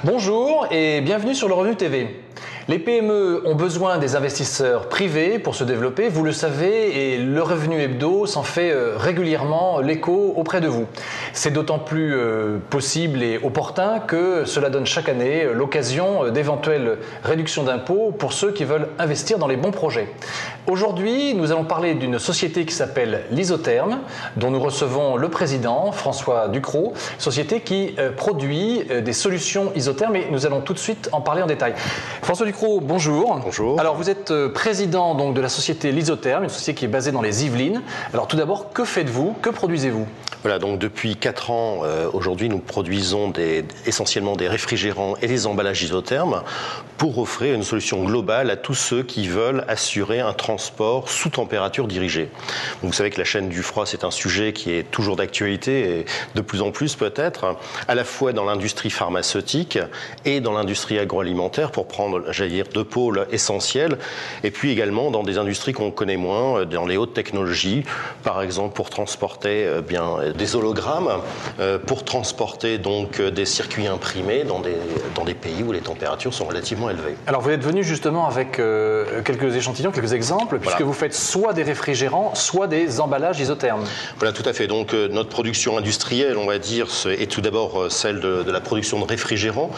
Bonjour et bienvenue sur le Revenu TV. Les PME ont besoin des investisseurs privés pour se développer, vous le savez, et le Revenu Hebdo s'en fait régulièrement l'écho auprès de vous. C'est d'autant plus possible et opportun que cela donne chaque année l'occasion d'éventuelles réductions d'impôts pour ceux qui veulent investir dans les bons projets. Aujourd'hui, nous allons parler d'une société qui s'appelle l'Isotherm, dont nous recevons le président, François Ducrot, société qui produit des solutions isothermes, et nous allons tout de suite en parler en détail. François Ducrot, bonjour. Bonjour. Alors vous êtes président donc de la société l'Isotherm, une société qui est basée dans les Yvelines. Alors tout d'abord, que faites-vous? Que produisez-vous? Voilà, donc depuis 4 ans, aujourd'hui, nous produisons essentiellement des réfrigérants et des emballages isothermes pour offrir une solution globale à tous ceux qui veulent assurer un transport sous température dirigée. Donc, vous savez que la chaîne du froid, c'est un sujet qui est toujours d'actualité et de plus en plus peut-être, à la fois dans l'industrie pharmaceutique et dans l'industrie agroalimentaire, pour prendre, j'allais dire, 2 pôles essentiels, et puis également dans des industries qu'on connaît moins, dans les hautes technologies, par exemple pour transporter des hologrammes, pour transporter donc des circuits imprimés dans des pays où les températures sont relativement élevées. Alors vous êtes venu justement avec quelques échantillons, quelques exemples, puisque vous faites soit des réfrigérants, soit des emballages isothermes. Voilà, tout à fait. Donc notre production industrielle, on va dire, est tout d'abord celle de la production de réfrigérants.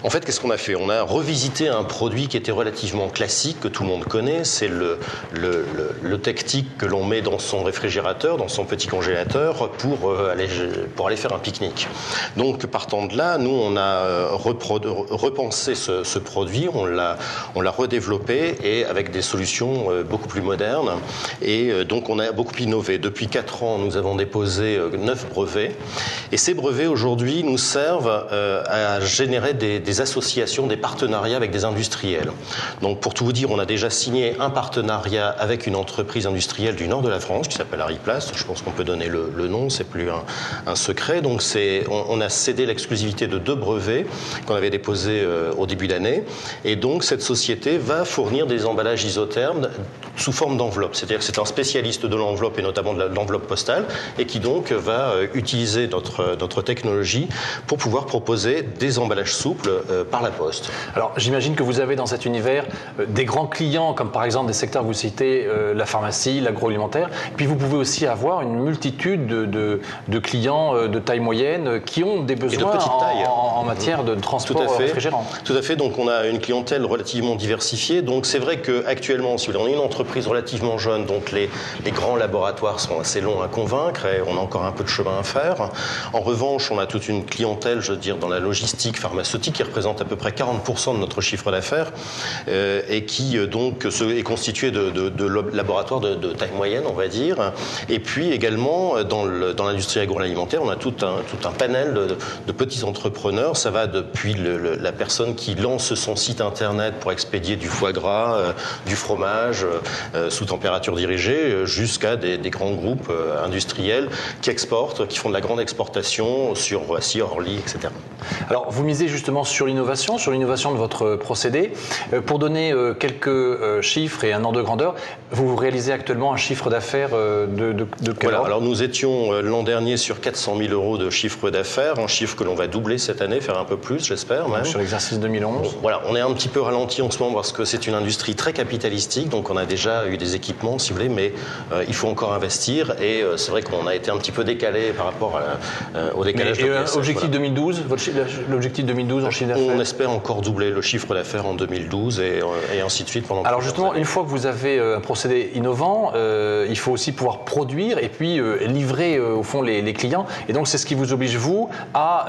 En fait, qu'est-ce qu'on a fait? On a revisité un produit qui était relativement classique, que tout le monde connaît, c'est le Tectic que l'on met dans son réfrigérateur, dans son petit congélateur, pour aller faire un pique-nique. Donc partant de là, nous on a repensé ce produit, on l'a redéveloppé, et avec des solutions beaucoup plus modernes, et donc on a beaucoup innové. Depuis 4 ans, nous avons déposé 9 brevets, et ces brevets aujourd'hui nous servent à générer des associations, des partenariats avec des industriels. Donc pour tout vous dire, on a déjà signé un partenariat avec une entreprise industrielle du nord de la France qui s'appelle Ariplast. Je pense qu'on peut donner le nom, c'est plus un secret. Donc on a cédé l'exclusivité de 2 brevets qu'on avait déposés au début d'année, et donc cette société va fournir des emballages isothermes sous forme d'enveloppe. C'est-à-dire que c'est un spécialiste de l'enveloppe, et notamment de l'enveloppe postale, et qui donc va utiliser notre technologie pour pouvoir proposer des emballages souples par la poste. Alors j'imagine que vous avez dans cet univers des grands clients, comme par exemple des secteurs que vous citez, la pharmacie, l'agroalimentaire, puis vous pouvez aussi avoir une multitude de clients de taille moyenne qui ont des besoins de petite taille en matière de transport réfrigérant. Tout à fait, donc on a une clientèle relativement diversifiée, donc c'est vrai qu'actuellement, si vous voulez, on est une entreprise relativement jeune, donc les grands laboratoires sont assez longs à convaincre, et on a encore un peu de chemin à faire. En revanche, on a toute une clientèle, je veux dire, dans la logistique pharmaceutique qui représente à peu près 40% de notre chiffre d'affaires, et qui donc est constitué de laboratoires de taille moyenne, on va dire. Et puis également dans l'industrie agroalimentaire, on a tout un panel de petits entrepreneurs. Ça va depuis la personne qui lance son site internet pour expédier du foie gras, du fromage sous température dirigée, jusqu'à des grands groupes industriels qui exportent, qui font de la grande exportation sur Roissy, Orly, etc. Alors vous misez justement sur l'innovation de votre procédé. Pour donner quelques chiffres et un ordre de grandeur, vous réalisez actuellement un chiffre d'affaires de quel ordre? Alors nous étions l'an dernier sur 400 000 euros de chiffre d'affaires, un chiffre que l'on va doubler cette année, faire un peu plus, j'espère même. Sur l'exercice 2011. Bon, voilà, on est un petit peu ralenti en ce moment parce que c'est une industrie très capitalistique, donc on a déjà eu des équipements, si vous voulez, mais il faut encore investir, et c'est vrai qu'on a été un petit peu décalé par rapport au décalage de PSH. Objectif 2012, l'objectif 2012 en chiffre d'affaires? On espère encore doubler le chiffre d'affaires en 2012 et ainsi de suite pendant. Alors justement, une fois que vous avez un procédé innovant, il faut aussi pouvoir produire et puis livrer au fond les clients. Et donc c'est ce qui vous oblige vous à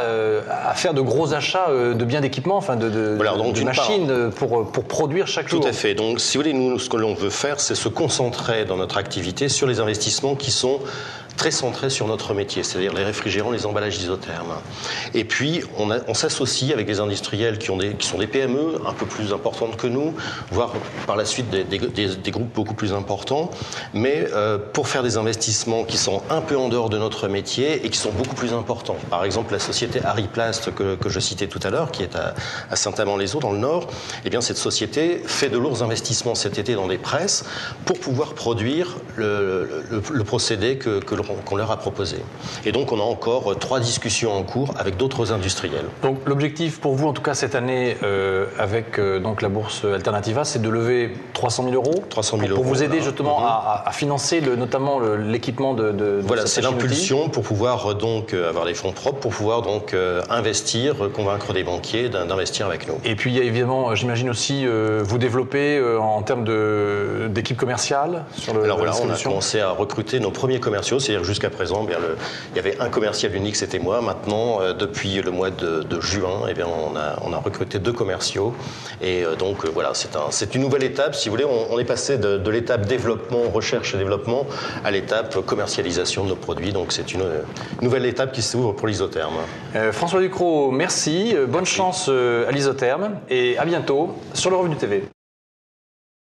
faire de gros achats de biens d'équipement, enfin de machines pour produire chaque jour. Tout à fait. Donc si vous voulez, nous ce que l'on veut faire, c'est se concentrer dans notre activité sur les investissements qui sont très centré sur notre métier, c'est-à-dire les réfrigérants, les emballages isothermes. Et puis, on s'associe avec des industriels qui sont des PME un peu plus importantes que nous, voire par la suite des groupes beaucoup plus importants, mais pour faire des investissements qui sont un peu en dehors de notre métier et qui sont beaucoup plus importants. Par exemple, la société Ariplast que je citais tout à l'heure, qui est à Saint-Amand-les-Eaux, dans le Nord, eh bien, cette société fait de lourds investissements cet été dans des presses pour pouvoir produire le procédé que l'on qu'on leur a proposé. Et donc on a encore 3 discussions en cours avec d'autres industriels. Donc l'objectif pour vous, en tout cas cette année, avec donc la bourse Alternativa, c'est de lever 300 000 euros 300 000 pour vous aider voilà. justement à financer notamment l'équipement de voilà, cette c'est machine-outil. l'impulsion pour pouvoir donc avoir des fonds propres, pour pouvoir donc investir, convaincre des banquiers d'investir avec nous. Et puis il y a évidemment, j'imagine aussi, vous développer en termes d'équipe commerciale sur le. Alors voilà, on a commencé à recruter nos premiers commerciaux, c'est-à-dire jusqu'à présent, il y avait un commercial unique, c'était moi. Maintenant, depuis le mois de juin, on a recruté 2 commerciaux. Et donc voilà, c'est une nouvelle étape. Si vous voulez, on est passé de l'étape développement, recherche et développement, à l'étape commercialisation de nos produits. Donc c'est une nouvelle étape qui s'ouvre pour l'Isotherm. François Ducrot, merci. Bonne chance à l'Isotherm et à bientôt sur le Revenu TV.